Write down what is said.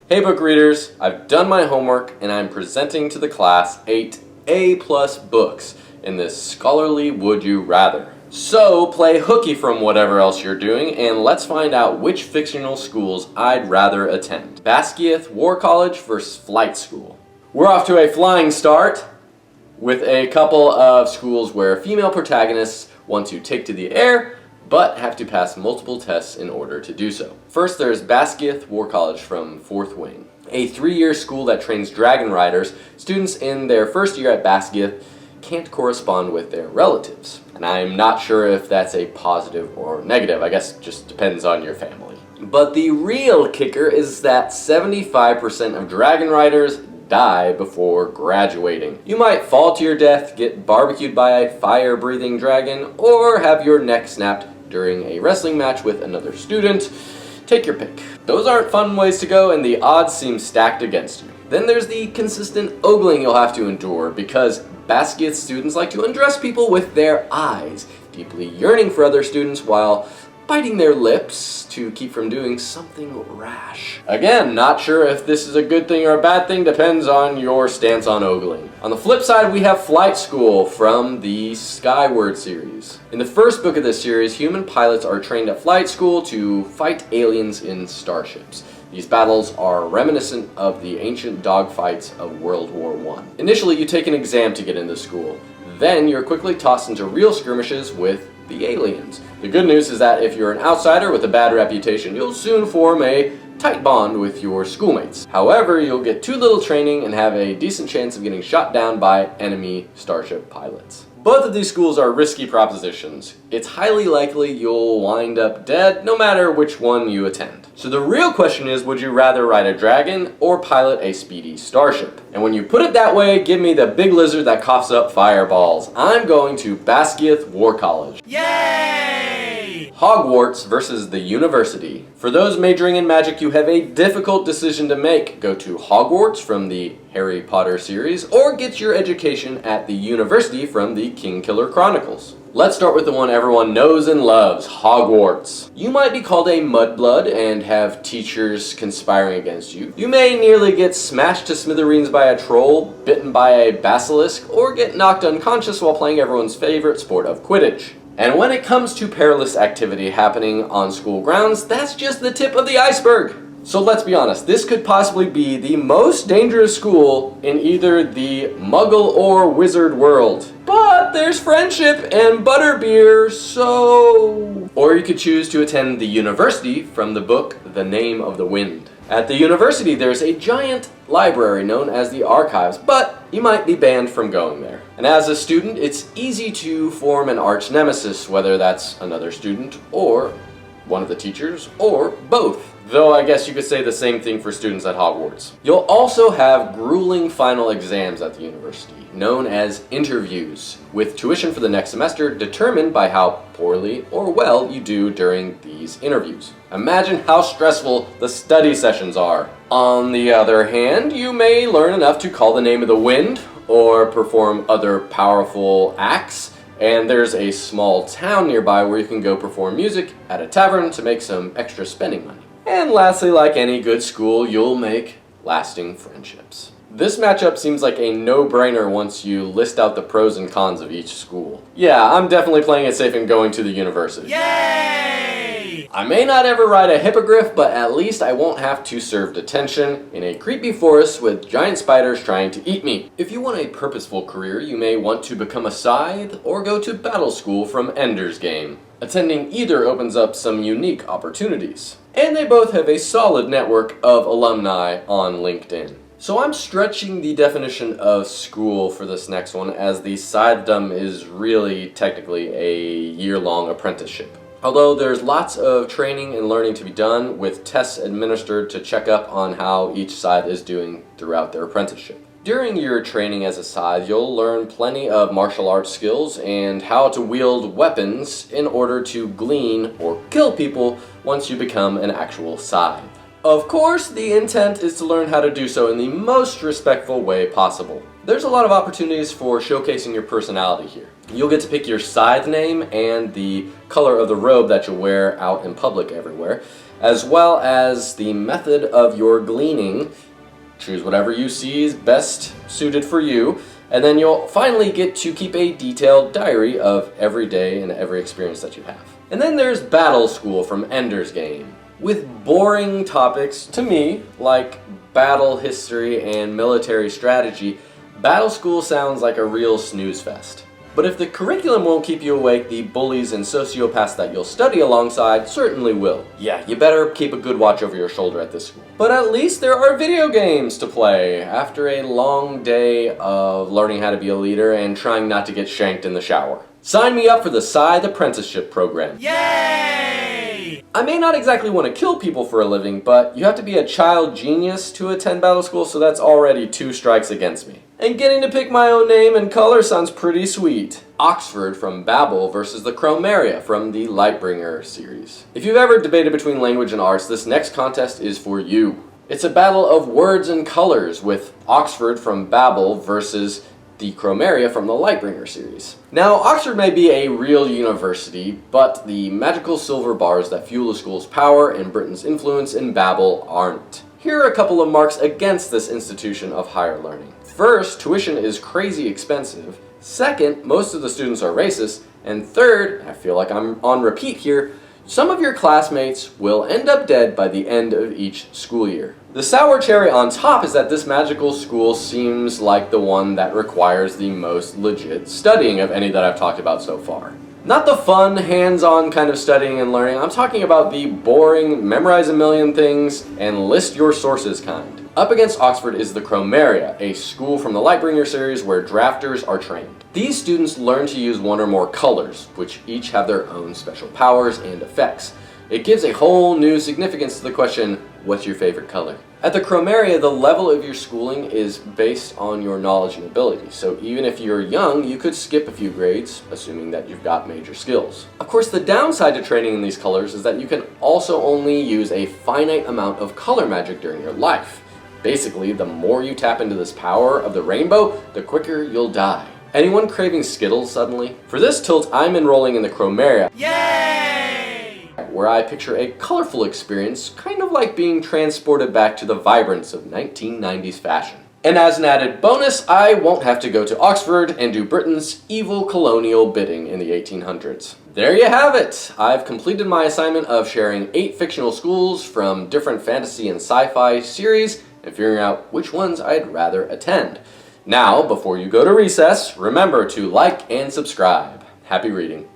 Hey book readers, I've done my homework and I'm presenting to the class 8 A+ books in this scholarly Would You Rather. So play hooky from whatever else you're doing and let's find out which fictional schools I'd rather attend. Scythe War College versus Flight School. We're off to a flying start with a couple of schools where female protagonists want to take to the air but have to pass multiple tests in order to do so. First, there's Scythe War College from 4th Wing, a 3-year school that trains dragon riders. Students in their first year at Scythe can't correspond with their relatives. And I'm not sure if that's a positive or negative. I guess it just depends on your family. But the real kicker is that 75% of dragon riders die before graduating. You might fall to your death, get barbecued by a fire-breathing dragon, or have your neck snapped during a wrestling match with another student. Take your pick. Those aren't fun ways to go, and the odds seem stacked against you. Then there's the consistent ogling you'll have to endure, because Scythe students like to undress people with their eyes, deeply yearning for other students while biting their lips to keep from doing something rash. Again, not sure if this is a good thing or a bad thing, depends on your stance on ogling. On the flip side, we have Flight School from the Skyward series. In the first book of this series, human pilots are trained at flight school to fight aliens in starships. These battles are reminiscent of the ancient dogfights of World War I. Initially, you take an exam to get into school. Then you're quickly tossed into real skirmishes with the aliens. The good news is that if you're an outsider with a bad reputation, you'll soon form a tight bond with your schoolmates. However, you'll get too little training and have a decent chance of getting shot down by enemy starship pilots. Both of these schools are risky propositions. It's highly likely you'll wind up dead no matter which one you attend. So the real question is, would you rather ride a dragon or pilot a speedy starship? And when you put it that way, give me the big lizard that coughs up fireballs. I'm going to Scythe War College. Yay! Hogwarts versus the university. For those majoring in magic, you have a difficult decision to make. Go to Hogwarts from the Harry Potter series, or get your education at the university from the Kingkiller Chronicles. Let's start with the one everyone knows and loves, Hogwarts. You might be called a mudblood and have teachers conspiring against you. You may nearly get smashed to smithereens by a troll, bitten by a basilisk, or get knocked unconscious while playing everyone's favorite sport of Quidditch. And when it comes to perilous activity happening on school grounds, that's just the tip of the iceberg. So let's be honest, this could possibly be the most dangerous school in either the Muggle or Wizard world. But there's friendship and butterbeer, so... Or you could choose to attend the university from the book The Name of the Wind. At the university, there's a giant library known as the Archives, but you might be banned from going there. And as a student, it's easy to form an arch nemesis, whether that's another student or one of the teachers, or both. Though I guess you could say the same thing for students at Hogwarts. You'll also have grueling final exams at the university, known as interviews, with tuition for the next semester determined by how poorly or well you do during these interviews. Imagine how stressful the study sessions are. On the other hand, you may learn enough to call the name of the wind, or perform other powerful acts, and there's a small town nearby where you can go perform music at a tavern to make some extra spending money. And lastly, like any good school, you'll make lasting friendships. This matchup seems like a no-brainer once you list out the pros and cons of each school. Yeah, I'm definitely playing it safe and going to the university. Yay! I may not ever ride a hippogriff, but at least I won't have to serve detention in a creepy forest with giant spiders trying to eat me. If you want a purposeful career, you may want to become a Scythe or go to battle school from Ender's Game. Attending either opens up some unique opportunities. And they both have a solid network of alumni on LinkedIn. So I'm stretching the definition of school for this next one, as the Scythedom is really technically a year-long apprenticeship. Although there's lots of training and learning to be done, with tests administered to check up on how each Scythe is doing throughout their apprenticeship. During your training as a Scythe, you'll learn plenty of martial arts skills and how to wield weapons in order to glean or kill people once you become an actual Scythe. Of course, the intent is to learn how to do so in the most respectful way possible. There's a lot of opportunities for showcasing your personality here. You'll get to pick your Scythe name and the color of the robe that you'll wear out in public everywhere. as well as the method of your gleaning. Choose whatever you see is best suited for you, and then you'll finally get to keep a detailed diary of every day and every experience that you have. And then there's Battle School from Ender's Game, with boring topics to me, like battle history and military strategy. Battle School sounds like a real snooze fest. But if the curriculum won't keep you awake, the bullies and sociopaths that you'll study alongside certainly will. Yeah, you better keep a good watch over your shoulder at this school. But at least there are video games to play after a long day of learning how to be a leader and trying not to get shanked in the shower. Sign me up for the Scythe apprenticeship program. Yay! I may not exactly want to kill people for a living, but you have to be a child genius to attend Battle School, so that's already 2 strikes against me. And getting to pick my own name and color sounds pretty sweet. Oxford from Babel versus the Chromaria from the Lightbringer series. If you've ever debated between language and arts, this next contest is for you. It's a battle of words and colors, with Oxford from Babel versus the Chromaria from the Lightbringer series. Now, Oxford may be a real university, but the magical silver bars that fuel the school's power and Britain's influence in Babel aren't. Here are a couple of marks against this institution of higher learning. First, tuition is crazy expensive. Second, most of the students are racist. And third, I feel like I'm on repeat here, some of your classmates will end up dead by the end of each school year. The sour cherry on top is that this magical school seems like the one that requires the most legit studying of any that I've talked about so far. Not the fun, hands-on kind of studying and learning, I'm talking about the boring, memorize a million things, and list your sources kind. Up against Oxford is the Chromaria, a school from the Lightbringer series where drafters are trained. These students learn to use one or more colors, which each have their own special powers and effects. It gives a whole new significance to the question, what's your favorite color? At the Chromaria, the level of your schooling is based on your knowledge and ability, so even if you're young, you could skip a few grades, assuming that you've got major skills. Of course, the downside to training in these colors is that you can also only use a finite amount of color magic during your life. Basically, the more you tap into this power of the rainbow, the quicker you'll die. Anyone craving Skittles suddenly? For this tilt, I'm enrolling in the Chromaria. Yay! Where I picture a colorful experience, kind of like being transported back to the vibrance of 1990s fashion. And as an added bonus, I won't have to go to Oxford and do Britain's evil colonial bidding in the 1800s. There you have it! I've completed my assignment of sharing 8 fictional schools from different fantasy and sci-fi series and figuring out which ones I'd rather attend. Now, before you go to recess, remember to like and subscribe. Happy reading.